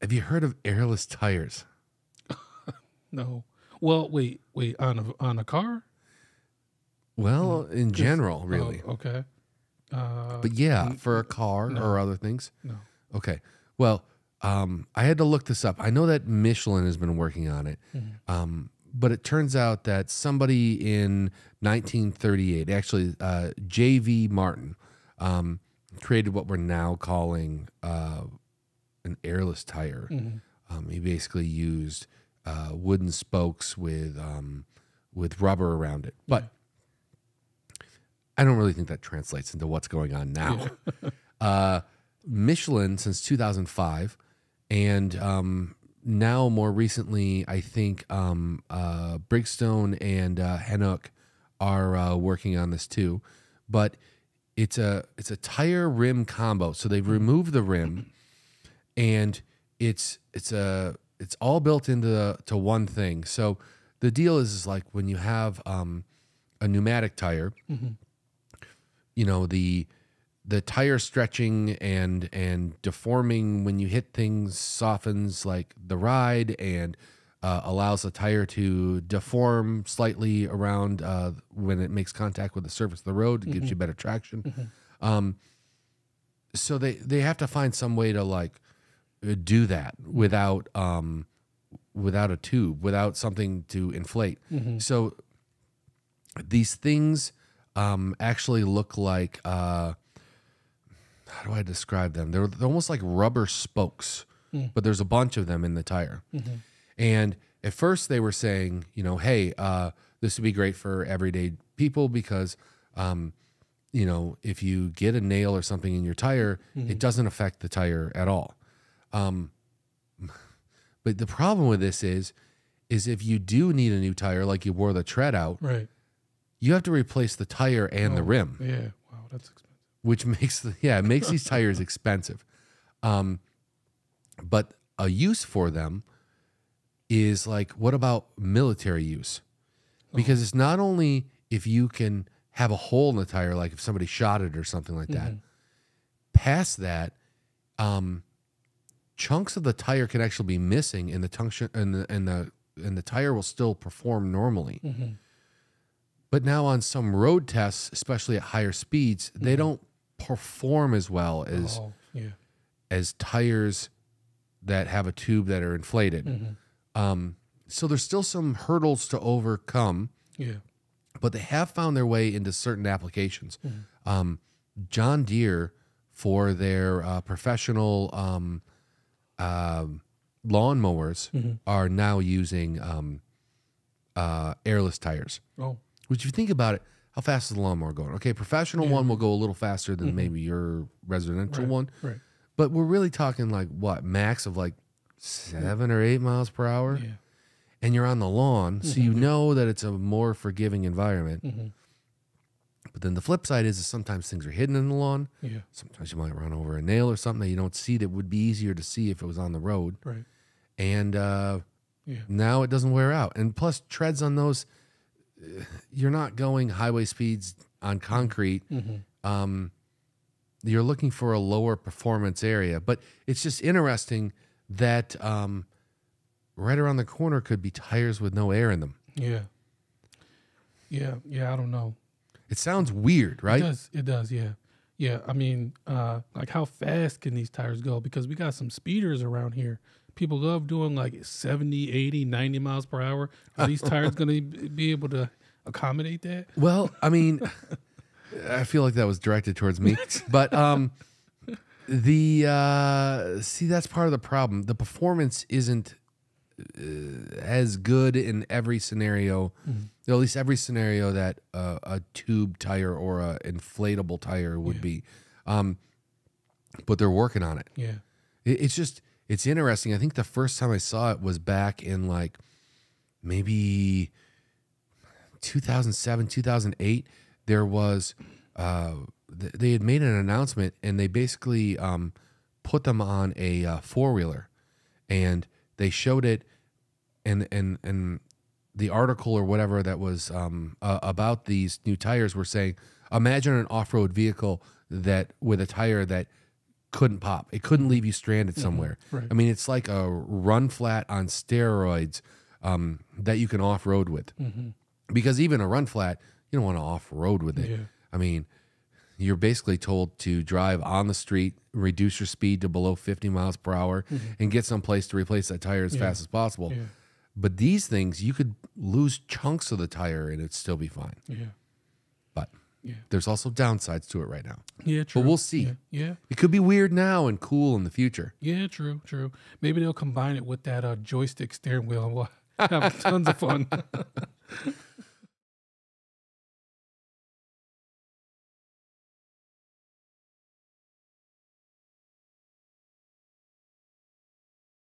Have you heard of airless tires? No. Well, wait, on a car? Well, in general, really. Okay. But yeah, for a car or other things. No. Okay. Well, I had to look this up. I know that Michelin has been working on it. But it turns out that somebody in 1938, actually J.V. Martin, created what we're now calling an airless tire. He basically used wooden spokes with rubber around it. But I don't really think that translates into what's going on now. Michelin since 2005, and now more recently, I think Brigstone and Hennock are working on this too. But it's a tire rim combo. So they've removed the rim, and it's all built into one thing. So the deal is like when you have a pneumatic tire, you know, the tire stretching and deforming when you hit things softens like the ride and allows the tire to deform slightly around when it makes contact with the surface of the road. It gives you better traction. So they have to find some way to like do that without a tube, without something to inflate. So these things actually look like how do I describe them? They're almost like rubber spokes, but there's a bunch of them in the tire. And at first they were saying, you know, hey, this would be great for everyday people because, you know, if you get a nail or something in your tire, it doesn't affect the tire at all. But the problem with this is if you do need a new tire, like you wore the tread out, Right. you have to replace the tire and the rim. Yeah. Wow, that's expensive. Which makes it makes these tires expensive. But a use for them is like, what about military use? Because it's not only if you can have a hole in the tire, like if somebody shot it or something like that. Past that, chunks of the tire can actually be missing, and the tire will still perform normally. But now on some road tests, especially at higher speeds, they don't perform as well as tires that have a tube that are inflated. So there's still some hurdles to overcome. But they have found their way into certain applications. John Deere, for their professional lawnmowers, are now using airless tires. Which, if you think about it, how fast is the lawnmower going? Okay, professional one will go a little faster than maybe your residential one. But we're really talking like what, max of like 7 or 8 miles per hour? And you're on the lawn, so you know that it's a more forgiving environment. But then the flip side is sometimes things are hidden in the lawn. Sometimes you might run over a nail or something that you don't see that would be easier to see if it was on the road. And now it doesn't wear out. And plus, treads on those, you're not going highway speeds on concrete. You're looking for a lower performance area. But it's just interesting that right around the corner could be tires with no air in them. I don't know. It sounds weird, right? It does, yeah. I mean, like how fast can these tires go? Because we got some speeders around here. People love doing like 70, 80, 90 miles per hour. Are these tires going to be able to accommodate that? Well, I mean, I feel like that was directed towards me. But see, that's part of the problem. The performance isn't as good in every scenario, at least every scenario that a tube tire or a inflatable tire would be. But they're working on it. It's interesting. I think the first time I saw it was back in like maybe 2007, 2008. There was they had made an announcement, and they basically put them on a four-wheeler, and they showed it, and the article or whatever that was about these new tires were saying, imagine an off-road vehicle that with a tire that couldn't pop. It couldn't leave you stranded somewhere. Right. I mean, it's like a run flat on steroids that you can off road with. Because even a run flat, you don't want to off road with it. Yeah. I mean, you're basically told to drive on the street, reduce your speed to below 50 miles per hour, and get someplace to replace that tire as fast as possible. Yeah. But these things, you could lose chunks of the tire and it'd still be fine. Yeah. But Yeah. there's also downsides to it right now. Yeah, true. But we'll see. Yeah. It could be weird now and cool in the future. Yeah, true. Maybe they'll combine it with that joystick steering wheel and we'll have tons of fun.